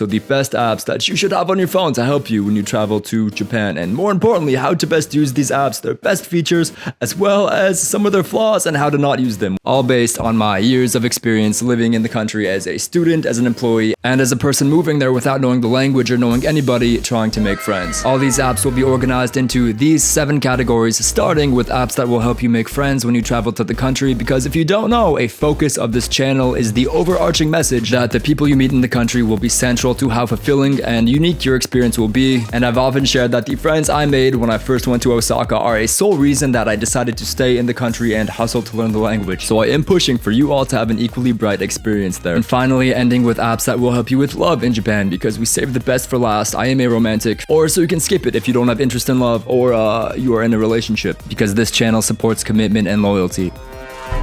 So the best apps that you should have on your phone to help you when you travel to Japan, and more importantly, how to best use these apps, their best features, as well as some of their flaws and how to not use them. All based on my years of experience living in the country as a student, as an employee, and as a person moving there without knowing the language or knowing anybody trying to make friends. All these apps will be organized into these 7 categories, starting with apps that will help you make friends when you travel to the country, because if you don't know, a focus of this channel is the overarching message that the people you meet in the country will be central to how fulfilling and unique your experience will be. And I've often shared that the friends I made when I first went to Osaka are a sole reason that I decided to stay in the country and hustle to learn the language. So I am pushing for you all to have an equally bright experience there. And finally, ending with apps that will help you with love in Japan, because we save the best for last. I am a romantic, or so you can skip it if you don't have interest in love or you are in a relationship, because this channel supports commitment and loyalty.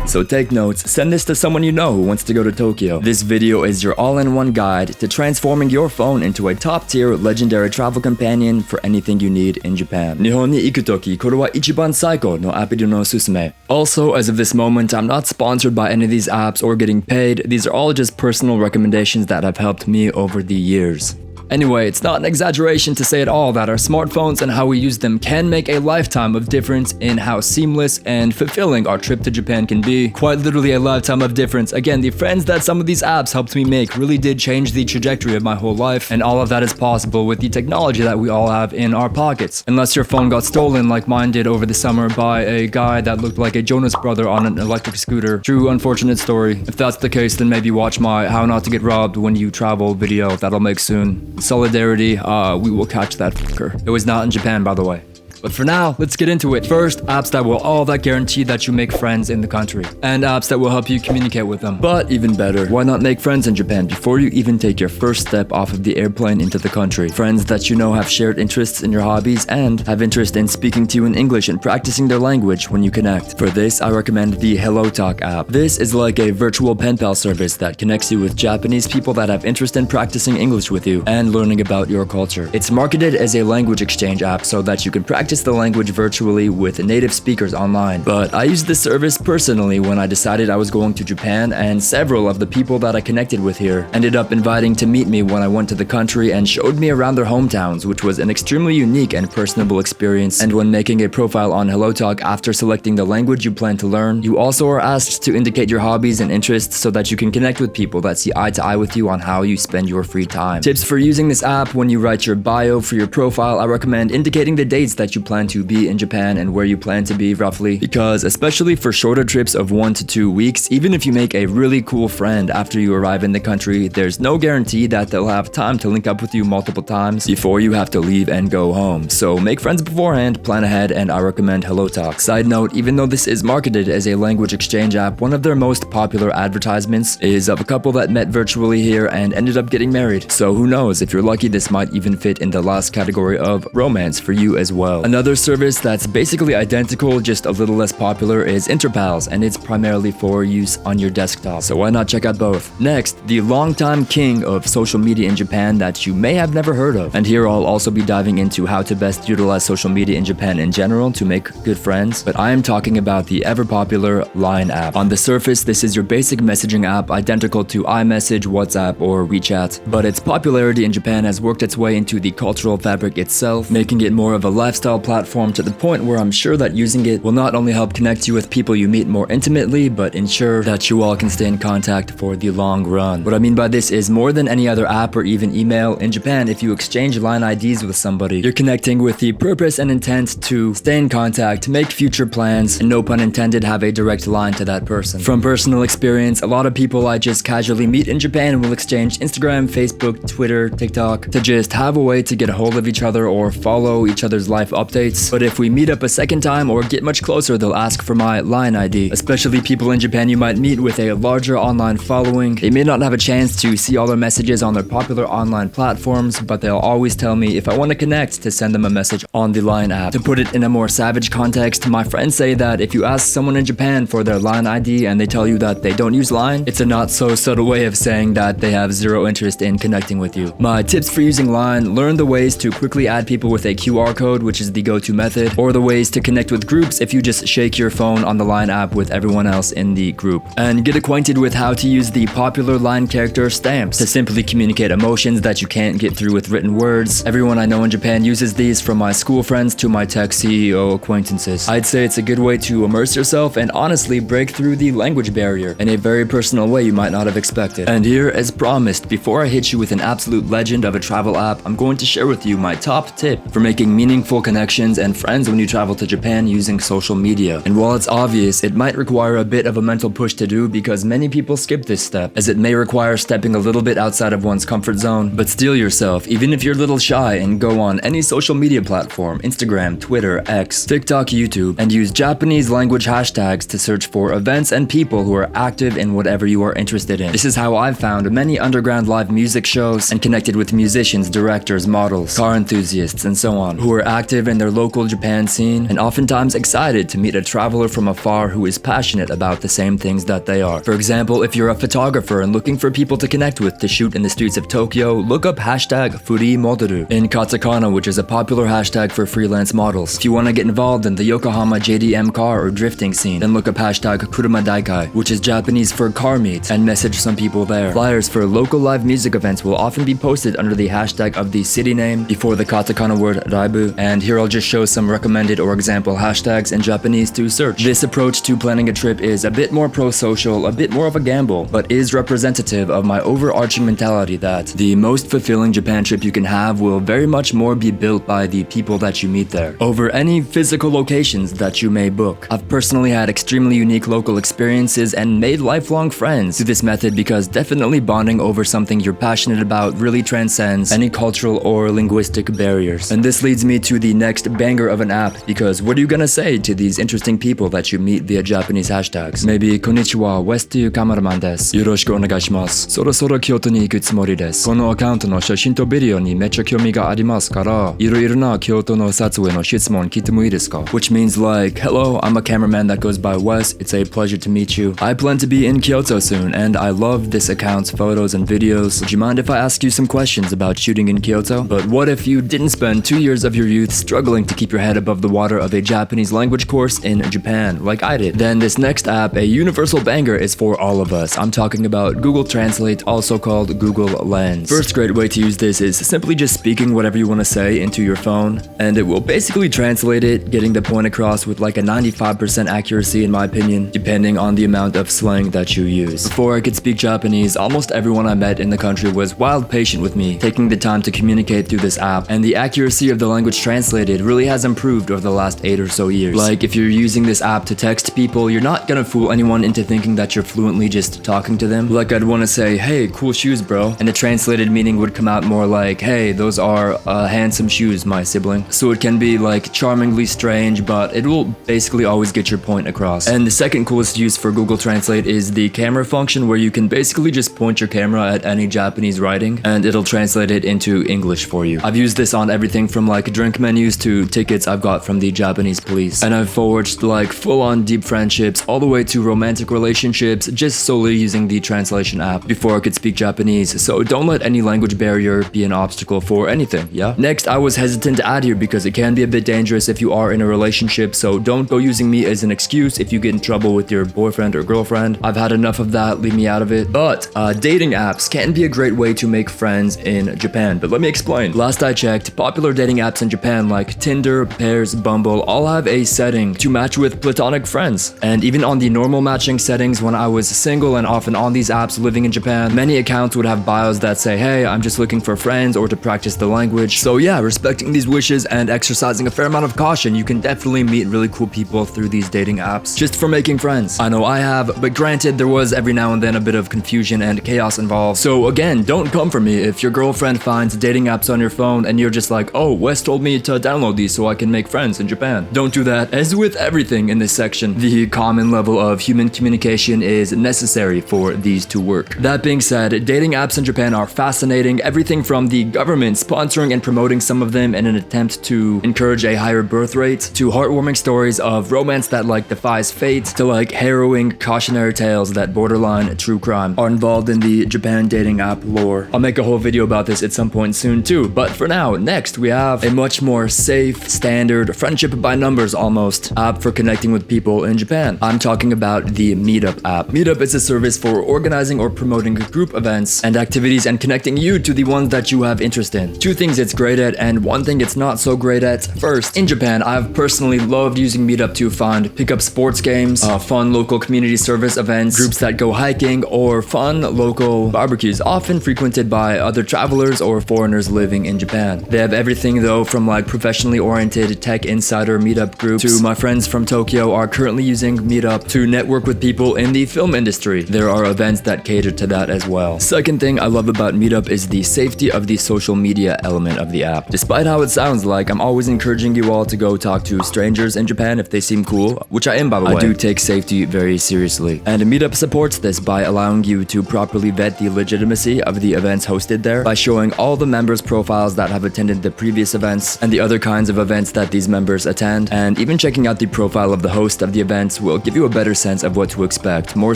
So take notes, send this to someone you know who wants to go to Tokyo. This video is your all-in-one guide to transforming your phone into a top-tier legendary travel companion for anything you need in Japan. Nihon ni iku toki, kore wa ichiban saiko no appi no susume. Also, as of this moment, I'm not sponsored by any of these apps or getting paid. These are all just personal recommendations that have helped me over the years. Anyway, it's not an exaggeration to say at all that our smartphones and how we use them can make a lifetime of difference in how seamless and fulfilling our trip to Japan can be. Quite literally a lifetime of difference. Again, the friends that some of these apps helped me make really did change the trajectory of my whole life, and all of that is possible with the technology that we all have in our pockets. Unless your phone got stolen like mine did over the summer by a guy that looked like a Jonas brother on an electric scooter. True unfortunate story. If that's the case, then maybe watch my How Not to Get Robbed When You Travel video that'll make soon. Solidarity, we will catch that fucker. It was not in Japan, by the way. But for now, let's get into it. First, apps that will all that guarantee that you make friends in the country, and apps that will help you communicate with them. But even better, why not make friends in Japan before you even take your first step off of the airplane into the country? Friends that you know have shared interests in your hobbies and have interest in speaking to you in English and practicing their language when you connect. For this, I recommend the Hello Talk app. This is like a virtual pen pal service that connects you with Japanese people that have interest in practicing English with you and learning about your culture. It's marketed as a language exchange app so that you can practice the language virtually with native speakers online. But I used this service personally when I decided I was going to Japan, and several of the people that I connected with here ended up inviting to meet me when I went to the country and showed me around their hometowns, which was an extremely unique and personable experience. And when making a profile on HelloTalk after selecting the language you plan to learn, you also are asked to indicate your hobbies and interests so that you can connect with people that see eye to eye with you on how you spend your free time. Tips for using this app: when you write your bio for your profile, I recommend indicating the dates that you plan to be in Japan and where you plan to be roughly, because especially for shorter trips of 1 to 2 weeks, even if you make a really cool friend after you arrive in the country, there's no guarantee that they'll have time to link up with you multiple times before you have to leave and go home. So make friends beforehand, plan ahead, and I recommend HelloTalk. Side note, even though this is marketed as a language exchange app, one of their most popular advertisements is of a couple that met virtually here and ended up getting married. So who knows, if you're lucky, this might even fit in the last category of romance for you as well. Another service that's basically identical, just a little less popular, is Interpals, and it's primarily for use on your desktop, so why not check out both? Next, the longtime king of social media in Japan that you may have never heard of. And here I'll also be diving into how to best utilize social media in Japan in general to make good friends, but I am talking about the ever-popular Line app. On the surface, this is your basic messaging app identical to iMessage, WhatsApp, or WeChat, but its popularity in Japan has worked its way into the cultural fabric itself, making it more of a lifestyle platform to the point where I'm sure that using it will not only help connect you with people you meet more intimately, but ensure that you all can stay in contact for the long run. What I mean by this is, more than any other app or even email, in Japan, if you exchange line IDs with somebody, you're connecting with the purpose and intent to stay in contact, make future plans, and no pun intended, have a direct line to that person. From personal experience, a lot of people I just casually meet in Japan will exchange Instagram, Facebook, Twitter, TikTok to just have a way to get a hold of each other or follow each other's life updates. But if we meet up a second time or get much closer, they'll ask for my line ID. Especially people in Japan you might meet with a larger online following. They may not have a chance to see all their messages on their popular online platforms, but they'll always tell me if I want to connect to send them a message on the Line app. To put it in a more savage context, my friends say that if you ask someone in Japan for their Line ID and they tell you that they don't use Line, it's a not so subtle way of saying that they have zero interest in connecting with you. My tips for using Line: learn the ways to quickly add people with a QR code, which is the go-to method, or the ways to connect with groups if you just shake your phone on the Line app with everyone else in the group. And get acquainted with how to use the popular Line character stamps to simply communicate emotions that you can't get through with written words. Everyone I know in Japan uses these, from my school friends to my tech CEO acquaintances. I'd say it's a good way to immerse yourself and honestly break through the language barrier in a very personal way you might not have expected. And here, as promised, before I hit you with an absolute legend of a travel app, I'm going to share with you my top tip for making meaningful connections and friends when you travel to Japan using social media. And while it's obvious, it might require a bit of a mental push to do because many people skip this step, as it may require stepping a little bit outside of one's comfort zone. But steel yourself, even if you're a little shy, and go on any social media platform, Instagram, Twitter, X, TikTok, YouTube, and use Japanese language hashtags to search for events and people who are active in whatever you are interested in. This is how I've found many underground live music shows and connected with musicians, directors, models, car enthusiasts, and so on, who are active in their local Japan scene and oftentimes excited to meet a traveler from afar who is passionate about the same things that they are. For example, if you're a photographer and looking for people to connect with to shoot in the streets of Tokyo, look up hashtag #FuriModeru in katakana, which is a popular hashtag for freelance models. If you want to get involved in the Yokohama JDM car or drifting scene, then look up hashtag #Kurumadaikai, which is Japanese for car meet, and message some people there. Flyers for local live music events will often be posted under the hashtag of the city name before the katakana word raibu, and here I'll just show some recommended or example hashtags in Japanese to search. This approach to planning a trip is a bit more pro-social, a bit more of a gamble, but is representative of my overarching mentality that the most fulfilling Japan trip you can have will very much more be built by the people that you meet there, over any physical locations that you may book. I've personally had extremely unique local experiences and made lifelong friends through this method because definitely bonding over something you're passionate about really transcends any cultural or linguistic barriers. And this leads me to the next banger of an app, because what are you gonna say to these interesting people that you meet via Japanese hashtags? Maybe "Konnichiwa, West というカメラマンです。よろしくお願いします。そろそろ京都に行くつもりです。このアカウントの写真とビデオにめっちゃ興味がありますから、いろいろな京都の撮影の質問聞いてもいいですか? Which means like, hello, I'm a cameraman that goes by Wes. It's a pleasure to meet you. I plan to be in Kyoto soon, and I love this account's photos and videos. Would you mind if I ask you some questions about shooting in Kyoto? But what if you didn't spend 2 years of your youth struggling to keep your head above the water of a Japanese language course in Japan, like I did? Then this next app, a universal banger, is for all of us. I'm talking about Google Translate, also called Google Lens. First great way to use this is simply just speaking whatever you want to say into your phone, and it will basically translate it, getting the point across with like a 95% accuracy in my opinion, depending on the amount of slang that you use. Before I could speak Japanese, almost everyone I met in the country was wild patient with me, taking the time to communicate through this app, and the accuracy of the language translated really has improved over the last 8 or so years. Like, if you're using this app to text people, you're not gonna fool anyone into thinking that you're fluently just talking to them. Like, I'd want to say, "Hey, cool shoes, bro," and the translated meaning would come out more like, "Hey, those are handsome shoes, my sibling." So it can be like charmingly strange, but it will basically always get your point across. And the second coolest use for Google Translate is the camera function, where you can basically just point your camera at any Japanese writing and it'll translate it into English for you. I've used this on everything from like drink menus to tickets I've got from the Japanese police, and I've forged like full-on deep friendships all the way to romantic relationships just solely using the translation app before I could speak Japanese. So don't let any language barrier be an obstacle for anything, yeah? Next, I was hesitant to add here because it can be a bit dangerous if you are in a relationship, so don't go using me as an excuse if you get in trouble with your boyfriend or girlfriend. I've had enough of that, leave me out of it. But dating apps can be a great way to make friends in Japan, but let me explain. Last I checked, popular dating apps in Japan like Tinder, Pairs, Bumble all have a setting to match with platonic friends. And even on the normal matching settings, when I was single and often on these apps living in Japan, many accounts would have bios that say, "Hey, I'm just looking for friends or to practice the language." So yeah, respecting these wishes and exercising a fair amount of caution, you can definitely meet really cool people through these dating apps just for making friends. I know I have, but granted, there was every now and then a bit of confusion and chaos involved. So again, don't come for me if your girlfriend finds dating apps on your phone and you're just like, "Oh, Wes told me to download these so I can make friends in Japan." Don't do that. As with everything in this section, the common level of human communication is necessary for these to work. That being said, dating apps in Japan are fascinating. Everything from the government sponsoring and promoting some of them in an attempt to encourage a higher birth rate, to heartwarming stories of romance that like defies fate, to like harrowing cautionary tales that borderline true crime are involved in the Japan dating app lore. I'll make a whole video about this at some point soon too, but for now, next we have a much more safe, standard, friendship by numbers almost app for connecting with people in Japan. I'm talking about the Meetup app. Meetup is a service for organizing or promoting group events and activities and connecting you to the ones that you have interest in. Two things it's great at and one thing it's not so great at. First, in Japan, I've personally loved using Meetup to find pickup sports games, fun local community service events, groups that go hiking, or fun local barbecues, often frequented by other travelers or foreigners living in Japan. They have everything though, from like professionally oriented tech insider meetup groups to my friends from Tokyo are currently using Meetup to network with people in the film industry. There are events that cater to that as well. Second thing I love about Meetup is the safety of the social media element of the app. Despite how it sounds like, I'm always encouraging you all to go talk to strangers in Japan if they seem cool, which I am by the way. I do take safety very seriously. And Meetup supports this by allowing you to properly vet the legitimacy of the events hosted there by showing all the members' profiles that have attended the previous events and the other kinds of events that these members attend, and even checking out the profile of the host of the events will give you a better sense of what to expect, more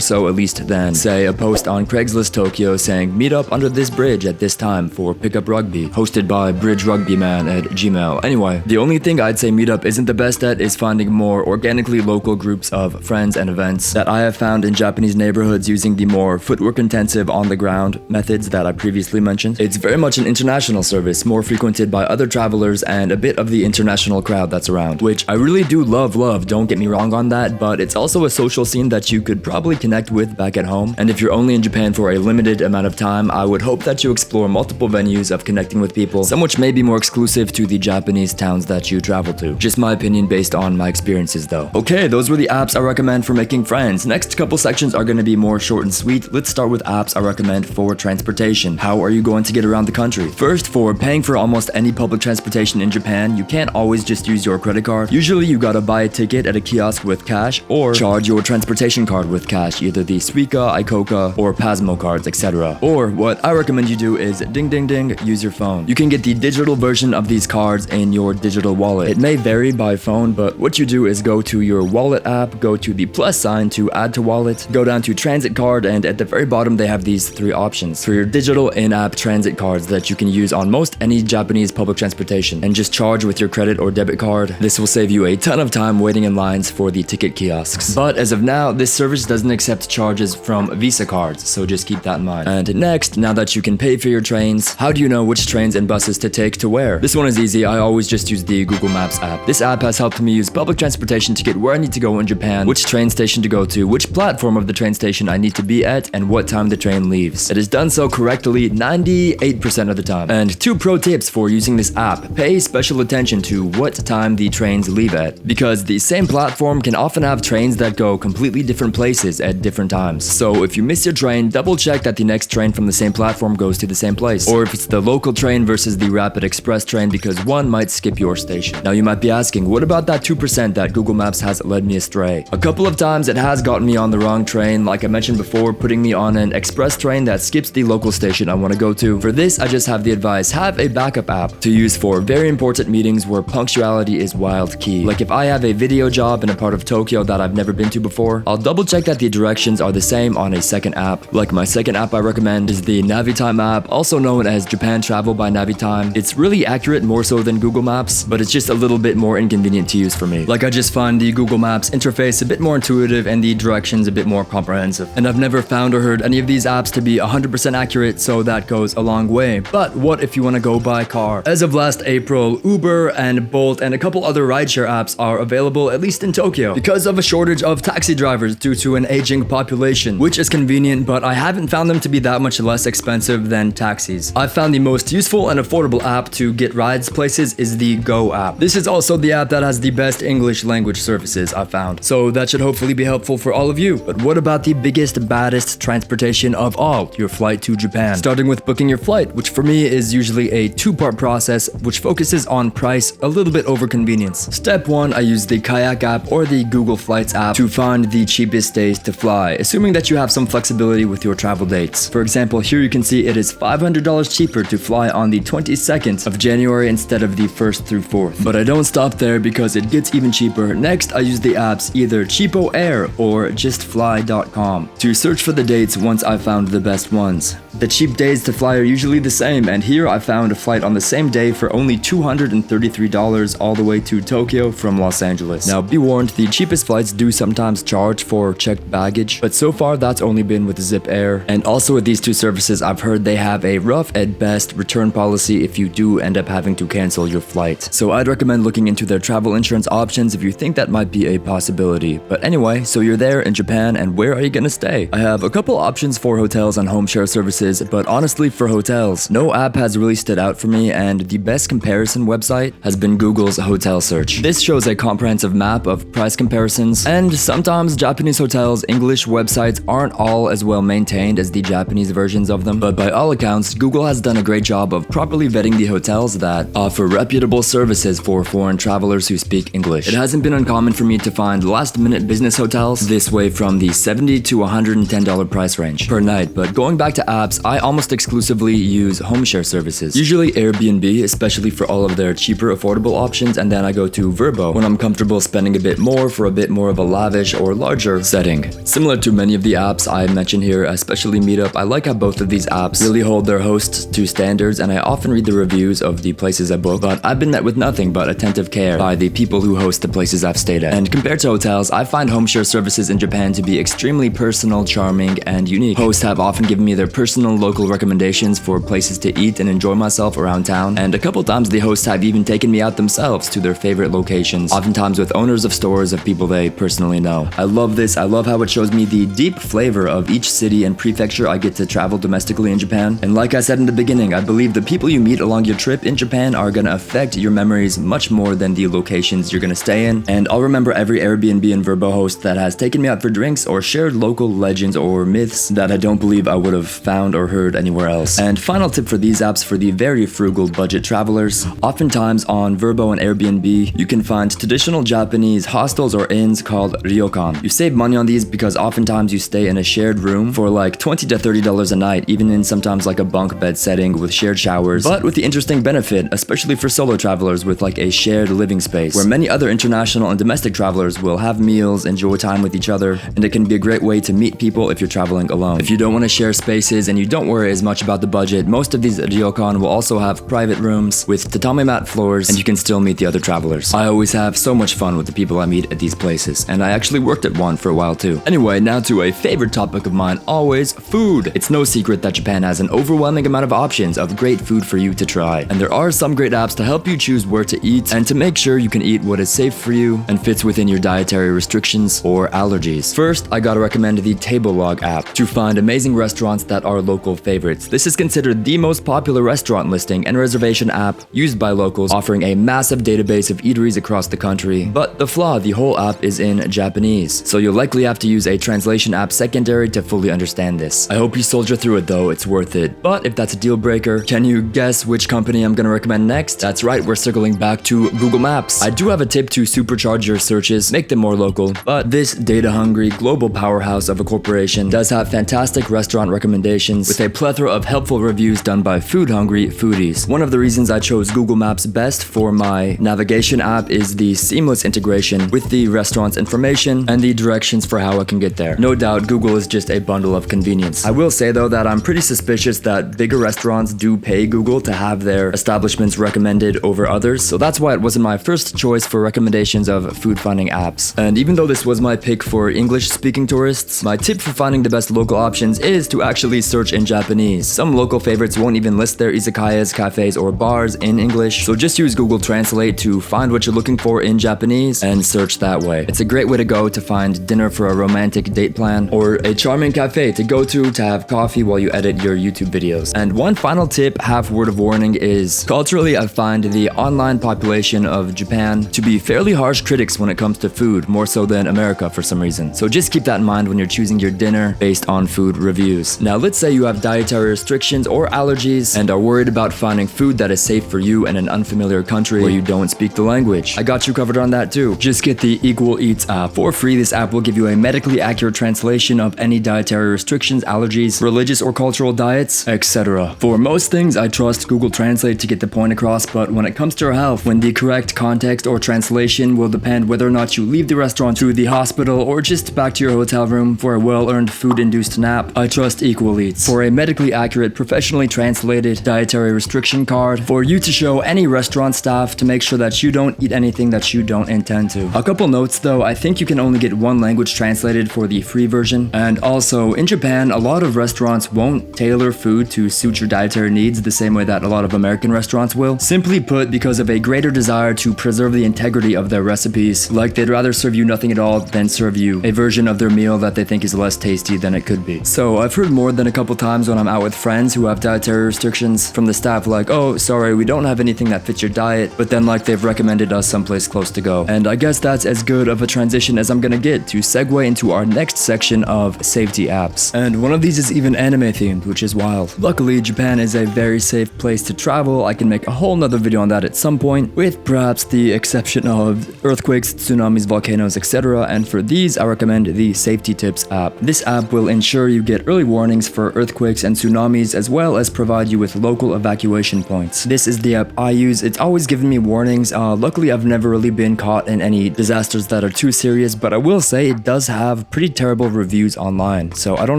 so at least than, say, a post on Craigslist Tokyo saying meet up under this bridge at this time for pickup rugby, hosted by Bridge Rugby Man at Gmail. Anyway, the only thing I'd say Meetup isn't the best at is finding more organically local groups of friends and events that I have found in Japanese neighborhoods using the more footwork intensive on the ground methods that I previously mentioned. It's very much an international service, more frequented by other travelers and a bit of the international crowd that's around, which I really do love, don't get me wrong on that, but it's also a social scene that you could probably connect with back at home. And if you're only in Japan for a limited amount of time, I would hope that you explore multiple venues of connecting with people, some which may be more exclusive to the Japanese towns that you travel to. Just my opinion based on my experiences though. Okay, those were the apps I recommend for making friends. Next couple sections are going to be more short and sweet. Let's start with apps I recommend for transportation. How are you going to get around the country? First, for paying for almost any public transportation in Japan, you can't always just use your credit card. Usually you gotta buy a ticket at a kiosk with cash or charge your transportation card with cash, either the Suica, Icoca, or Pasmo cards, etc. Or what I recommend you do is ding ding ding, use your phone. You can get the digital version of these cards in your digital wallet. It may vary by phone, but what you do is go to your wallet app, go to the plus sign to add to wallet, go down to transit card, and at the very bottom they have these three options for your digital in-app transit cards that you can use on most any Japanese public transportation and just charge with your credit or debit card. This will save you a ton of time waiting in lines for the ticket kiosks. But as of now, this service doesn't accept charges from Visa cards, so just keep that in mind. And next, now that you can pay for your trains, how do you know which trains and buses to take to where? This one is easy. I always just use the Google Maps app. This app has helped me use public transportation to get where I need to go in Japan, which train station to go to, which platform of the train station I need to be at, and what time the train leaves. It has done so correctly 98% of the time. And two pro tips for using this app: pay special attention to what time the trains leave at, because the same platform can often have trains that go completely different places at different times. So if you miss your train, double check that the next train from the same platform goes to the same place, or if it's the local train versus the rapid express train, because one might skip your station. Now you might be asking, what about that 2% that Google Maps has led me astray? A couple of times it has gotten me on the wrong train, like I mentioned before, putting me on an express train that skips the local station I want to go to. For this, I just have the advice: have a backup app to use for very important meetings where punctuality is wild key. Like if I have a video job in a part of Tokyo that I've never been to before, I'll double check that the directions are the same on a second app. Like my second app I recommend is the Navitime app, also known as Japan Travel by Navitime. It's really accurate, more so than Google Maps, but it's just a little bit more inconvenient to use for me. Like I just find the Google Maps interface a bit more intuitive and the directions a bit more comprehensive. And I've never found or heard any of these apps to be 100% accurate, so that goes a long way. But what if you want to go by car? As of last April, Uber and Bolt and a couple other rideshare apps are available, at least in Tokyo, because of a shortage of taxi drivers due to an aging population, which is convenient, but I haven't found them to be that much less expensive than taxis. I've found the most useful and affordable app to get rides places is the Go app. This is also the app that has the best English language services I've found, so that should hopefully be helpful for all of you. But what about the biggest, baddest transportation of all, your flight to Japan? Starting with booking your flight, which for me is usually a two-part process which focuses on price a little bit over convenience. Step 1, I use the Kayak app or the Google Flights app to find the cheapest days to fly, assuming that you have some flexibility with your travel dates. For example, here you can see it is $500 cheaper to fly on the 22nd of January instead of the 1st through 4th. But I don't stop there because it gets even cheaper. Next, I use the apps either Cheapo Air or justfly.com to search for the dates once I've found the best ones. The cheap days to fly are usually the same, and here I found a flight on the same day for only $233 all the way to Tokyo from Los Angeles. Now be warned, the cheapest flights do sometimes charge for checked baggage, but so far that's only been with Zip Air. And also with these two services, I've heard they have a rough at best return policy if you do end up having to cancel your flight. So I'd recommend looking into their travel insurance options if you think that might be a possibility. But anyway, so you're there in Japan, and where are you gonna stay? I have a couple options for hotels and home share services, but honestly for hotels, no app has really stood out for me, and the best comparison website has been Google's hotel search. This shows a comprehensive map of price comparisons, and sometimes Japanese hotels' English websites aren't all as well maintained as the Japanese versions of them, but by all accounts, Google has done a great job of properly vetting the hotels that offer reputable services for foreign travelers who speak English. It hasn't been uncommon for me to find last-minute business hotels this way from the $70 to $110 price range per night, but going back to apps, I almost exclusively use home share services. Usually Airbnb, especially for all of their cheaper, affordable options, and then I go to Vrbo when I'm comfortable spending a bit more for a bit more of a lavish or larger setting. Similar to many of the apps I mentioned here, especially Meetup, I like how both of these apps really hold their hosts to standards, and I often read the reviews of the places I book, but I've been met with nothing but attentive care by the people who host the places I've stayed at. And compared to hotels, I find home share services in Japan to be extremely personal, charming, and unique. Hosts have often given me their personal local recommendations for places to eat and enjoy myself around town, and a couple times the hosts have even taken me out themselves to their favorite locations, oftentimes with owners of stores of people they personally know. I love this. I love how it shows me the deep flavor of each city and prefecture I get to travel domestically in Japan. And like I said in the beginning, I believe the people you meet along your trip in Japan are gonna affect your memories much more than the locations you're gonna stay in. And I'll remember every Airbnb and Vrbo host that has taken me out for drinks or shared local legends or myths that I don't believe I would have found or heard anywhere else. And final tip for these apps for the very frugal budget travelers, oftentimes on Vrbo and Airbnb, you can find traditional Japanese hostels or inns called ryokan. You save money on these because oftentimes you stay in a shared room for like $20 to $30 a night, even in sometimes like a bunk bed setting with shared showers, but with the interesting benefit, especially for solo travelers, with like a shared living space where many other international and domestic travelers will have meals, enjoy time with each other, and it can be a great way to meet people if you're traveling alone. If you don't want to share spaces and you don't worry as much about the budget, most of these ryokan will also have private rooms with tatami mat floors, and you can still meet the other travelers. I always have so much fun with the people I meet at these places, and I actually worked at one for a while too. Anyway, now to a favorite topic of mine, always food. It's no secret that Japan has an overwhelming amount of options of great food for you to try, and there are some great apps to help you choose where to eat and to make sure you can eat what is safe for you and fits within your dietary restrictions or allergies. First, I gotta recommend the Table Log app to find amazing restaurants that are local favorites. This is considered the most popular restaurant listing and reservation app used by locals, offering a massive database of eateries across the country. But the flaw, the whole app is in Japanese, so you'll likely have to use a translation app secondary to fully understand this. I hope you soldier through it though, it's worth it. But if that's a deal breaker, can you guess which company I'm gonna recommend next? That's right, we're circling back to Google Maps. I do have a tip to supercharge your searches, make them more local, but this data-hungry global powerhouse of a corporation does have fantastic restaurant recommendations with a plethora of helpful reviews done by food-hungry foodies. One of the reasons I chose Google Maps best for my navigation app is the seamless integration with the restaurant's information and the directions for how I can get there. No doubt, Google is just a bundle of convenience. I will say though that I'm pretty suspicious that bigger restaurants do pay Google to have their establishments recommended over others, so that's why it wasn't my first choice for recommendations of food finding apps. And even though this was my pick for English-speaking tourists, my tip for finding the best local options is to actually search in Japanese. Some local favorites won't even list their izakayas, cafes, or bars in English, so just use Google Translate to find what you're looking for in Japanese and search that way. It's a great way to go to find dinner for a romantic date plan, or a charming cafe to go to have coffee while you edit your YouTube videos. And one final tip, half word of warning, is culturally I find the online population of Japan to be fairly harsh critics when it comes to food, more so than America for some reason. So just keep that in mind when you're choosing your dinner based on food reviews. Now let's say you have dietary restrictions or allergies and are worried about finding food that is safe for you in an unfamiliar country where you don't speak the language. I got you covered on that too. Just get the Equal Eats app. For free, this app will give you a medically accurate translation of any dietary restrictions, allergies, religious or cultural diets, etc. For most things, I trust Google Translate to get the point across, but when it comes to your health, when the correct context or translation will depend whether or not you leave the restaurant to the hospital or just back to your hotel room for a well-earned food-induced nap, I trust Equal Eats. lists, for a medically accurate, professionally translated dietary restriction card, for you to show any restaurant staff to make sure that you don't eat anything that you don't intend to. A couple notes though, I think you can only get one language translated for the free version, and also in Japan, a lot of restaurants won't tailor food to suit your dietary needs the same way that a lot of American restaurants will. Simply put, because of a greater desire to preserve the integrity of their recipes, like they'd rather serve you nothing at all than serve you a version of their meal that they think is less tasty than it could be. So I've heard more than a couple times when I'm out with friends who have dietary restrictions from the staff like, oh, sorry, we don't have anything that fits your diet, but then like they've recommended us someplace close to go. And I guess that's as good of a transition as I'm gonna get to segue into our next section of safety apps. And one of these is even anime themed, which is wild. Luckily, Japan is a very safe place to travel. I can make a whole nother video on that at some point, with perhaps the exception of earthquakes, tsunamis, volcanoes, etc. And for these, I recommend the Safety Tips app. This app will ensure you get early warnings for earthquakes and tsunamis, as well as provide you with local evacuation points. This is the app I use. It's always given me warnings. Luckily, I've never really been caught in any disasters that are too serious, but I will say it does have pretty terrible reviews online, so I don't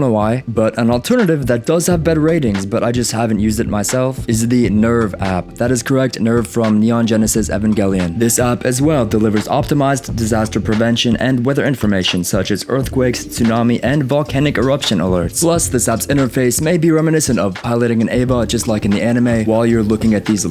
know why. But an alternative that does have better ratings, but I just haven't used it myself, is the Nerve app. That is correct, Nerve from Neon Genesis Evangelion. This app as well delivers optimized disaster prevention and weather information such as earthquakes, tsunami, and volcanic eruption alerts. Plus, this app's interface may be reminiscent of piloting an Eva, just like in the anime, while you're looking at these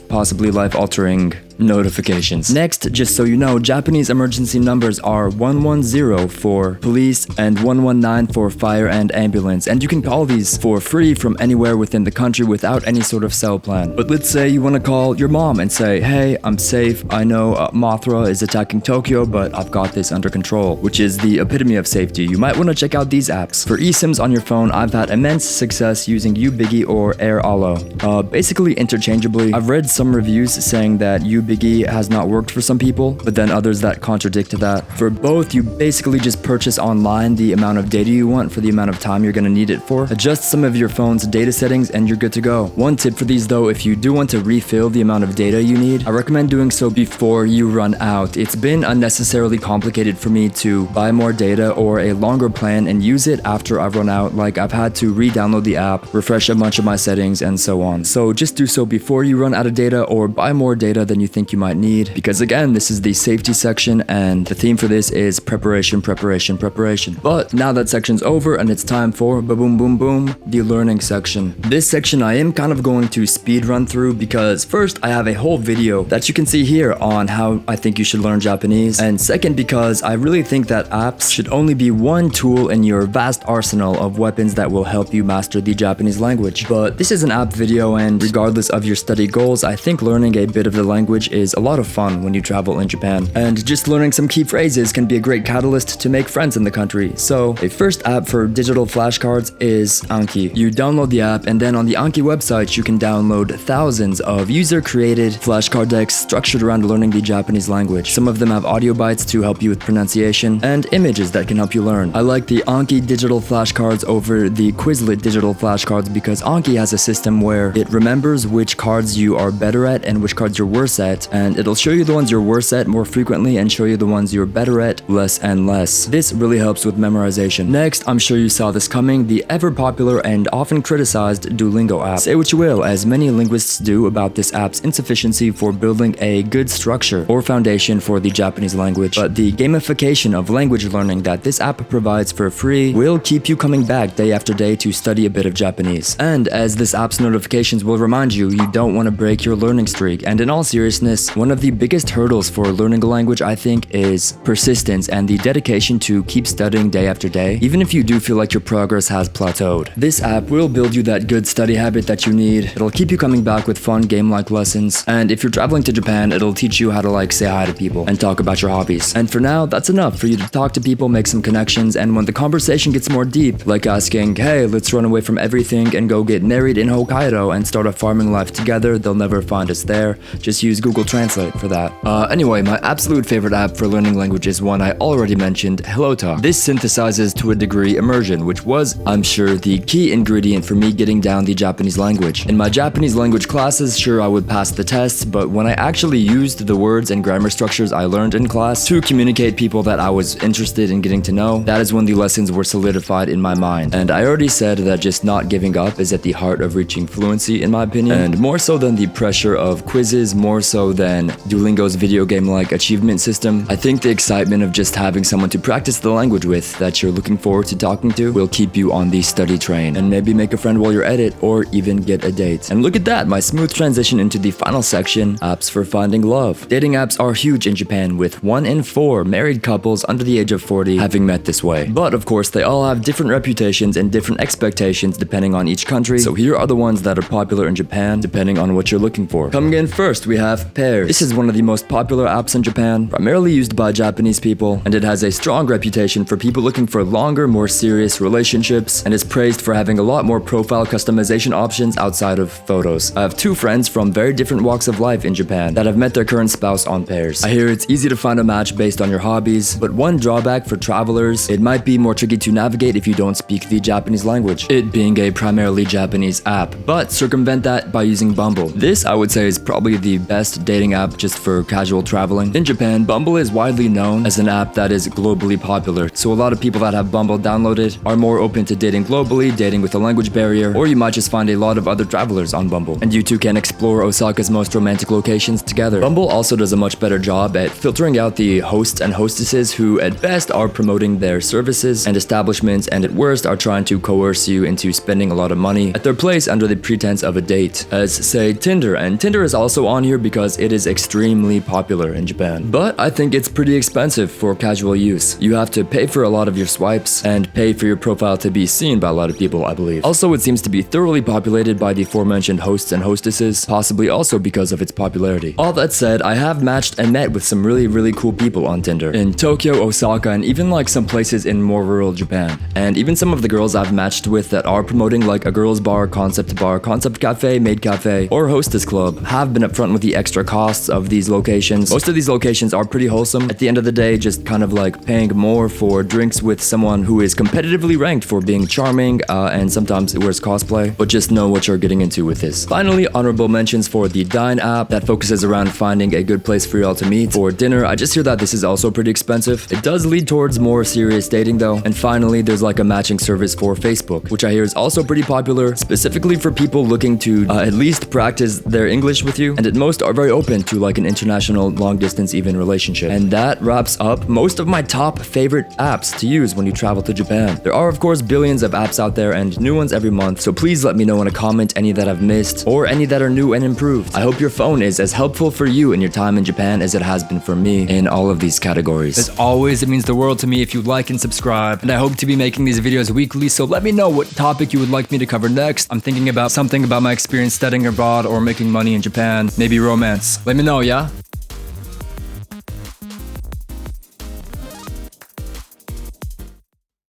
possibly life-altering notifications. Next, just so you know, Japanese emergency numbers are 110 for police and 119 for fire and ambulance, and you can call these for free from anywhere within the country without any sort of cell plan. But let's say you want to call your mom and say, hey, I'm safe, I know Mothra is attacking Tokyo, but I've got this under control, which is the epitome of safety. You might want to check out these apps. For eSIMs on your phone, I've had immense success using UBiggy or AirAllo. Basically interchangeably. I've read some reviews saying that UBiggy has not worked for some people, but then others that contradict that. For both, you basically just purchase online the amount of data you want for the amount of time you're gonna need it for. Adjust some of your phone's data settings and you're good to go. One tip for these though, if you do want to refill the amount of data you need, I recommend doing so before you run out. It's been unnecessarily complicated for me to buy more data or a longer plan and use it after I've run out. Like I've had to re-download the app, refresh a bunch of my settings, and so on. So just do so before you run out of data or buy more data than you think you might need, because again, this is the safety section and the theme for this is preparation, preparation, preparation. But now that section's over and it's time for boom boom boom, the learning section. This section I am kind of going to speed run through because first I have a whole video that you can see here on how I think you should learn Japanese, and second because I really think that apps should only be one tool in your vast arsenal of weapons that will help you master the Japanese language. But this is an app video, and regardless of your study goals, I think learning a bit of the language is a lot of fun when you travel in Japan. And just learning some key phrases can be a great catalyst to make friends in the country. So a first app for digital flashcards is Anki. You download the app, and then on the Anki website you can download thousands of user-created flashcard decks structured around learning the Japanese language. Some of them have audio bites to help you with pronunciation and images that can help you learn. I like the Anki digital flashcards over the Quizlet digital flashcards because Anki has a system where it remembers which cards you are better at and which cards you're worse at, and it'll show you the ones you're worse at more frequently and show you the ones you're better at less and less. This really helps with memorization. Next, I'm sure you saw this coming, the ever popular and often criticized Duolingo app. Say what you will, as many linguists do, about this app's insufficiency for building a good structure or foundation for the Japanese language, but the gamification of language learning that this app provides for free will keep you coming back day after day to study a bit of Japanese. And as this app's notifications will remind you, you don't want to break your learning streak. And in all seriousness, one of the biggest hurdles for learning a language, I think, is persistence and the dedication to keep studying day after day, even if you do feel like your progress has plateaued. This app will build you that good study habit that you need. It'll keep you coming back with fun game-like lessons, and if you're traveling to Japan, it'll teach you how to say hi to people and talk about your hobbies. And for now, that's enough for you to talk to people, make some connections, and when the conversation gets more deep, like asking, hey, let's run away from everything and go get married in Hokkaido and start a farming life together, they'll never find us there. Just use Google Google Translate for that. Anyway, my absolute favorite app for learning language is one I already mentioned, HelloTalk. This synthesizes to a degree immersion, which was, I'm sure, the key ingredient for me getting down the Japanese language. In my Japanese language classes, sure, I would pass the tests, but when I actually used the words and grammar structures I learned in class to communicate people that I was interested in getting to know, that is when the lessons were solidified in my mind. And I already said that just not giving up is at the heart of reaching fluency, in my opinion, and more so than the pressure of quizzes, more so than Duolingo's video game-like achievement system. I think the excitement of just having someone to practice the language with that you're looking forward to talking to will keep you on the study train, and maybe make a friend while you're at it, or even get a date. And look at that, my smooth transition into the final section, apps for finding love. Dating apps are huge in Japan, with 1 in 4 married couples under the age of 40 having met this way. But of course, they all have different reputations and different expectations depending on each country, so here are the ones that are popular in Japan, depending on what you're looking for. Coming in first, we have Pairs. This is one of the most popular apps in Japan, primarily used by Japanese people, and it has a strong reputation for people looking for longer, more serious relationships, and is praised for having a lot more profile customization options outside of photos. I have 2 friends from very different walks of life in Japan that have met their current spouse on Pairs. I hear it's easy to find a match based on your hobbies, but one drawback for travelers, it might be more tricky to navigate if you don't speak the Japanese language, it being a primarily Japanese app, but circumvent that by using Bumble. This, I would say, is probably the best dating app just for casual traveling. In Japan, Bumble is widely known as an app that is globally popular, so a lot of people that have Bumble downloaded are more open to dating globally, dating with a language barrier, or you might just find a lot of other travelers on Bumble, and you two can explore Osaka's most romantic locations together. Bumble also does a much better job at filtering out the hosts and hostesses who at best are promoting their services and establishments, and at worst are trying to coerce you into spending a lot of money at their place under the pretense of a date, as say Tinder. And Tinder is also on here because it is extremely popular in Japan, but I think it's pretty expensive for casual use. You have to pay for a lot of your swipes and pay for your profile to be seen by a lot of people, I believe. Also, it seems to be thoroughly populated by the aforementioned hosts and hostesses, possibly also because of its popularity. All that said, I have matched and met with some really cool people on Tinder in Tokyo, Osaka, and even like some places in more rural Japan. And even some of the girls I've matched with that are promoting like a girls bar, concept cafe, maid cafe, or hostess club have been upfront with the extra costs of these locations. Most of these locations are pretty wholesome. At the end of the day, just kind of like paying more for drinks with someone who is competitively ranked for being charming, and sometimes it wears cosplay, but just know what you're getting into with this. Finally, honorable mentions for the Dine app that focuses around finding a good place for y'all to meet for dinner. I just hear that this is also pretty expensive. It does lead towards more serious dating though. And finally, there's like a matching service for Facebook, which I hear is also pretty popular, specifically for people looking to at least practice their English with you, and at most are very open to like an international long distance even relationship. And that wraps up most of my top favorite apps to use when you travel to Japan. There are of course billions of apps out there and new ones every month, so please let me know in a comment any that I've missed or any that are new and improved. I hope your phone is as helpful for you in your time in Japan as it has been for me in all of these categories. As always, it means the world to me if you like and subscribe, and I hope to be making these videos weekly, so let me know what topic you would like me to cover next. I'm thinking about something about my experience studying abroad or making money in Japan, maybe romance. Let me know, yeah?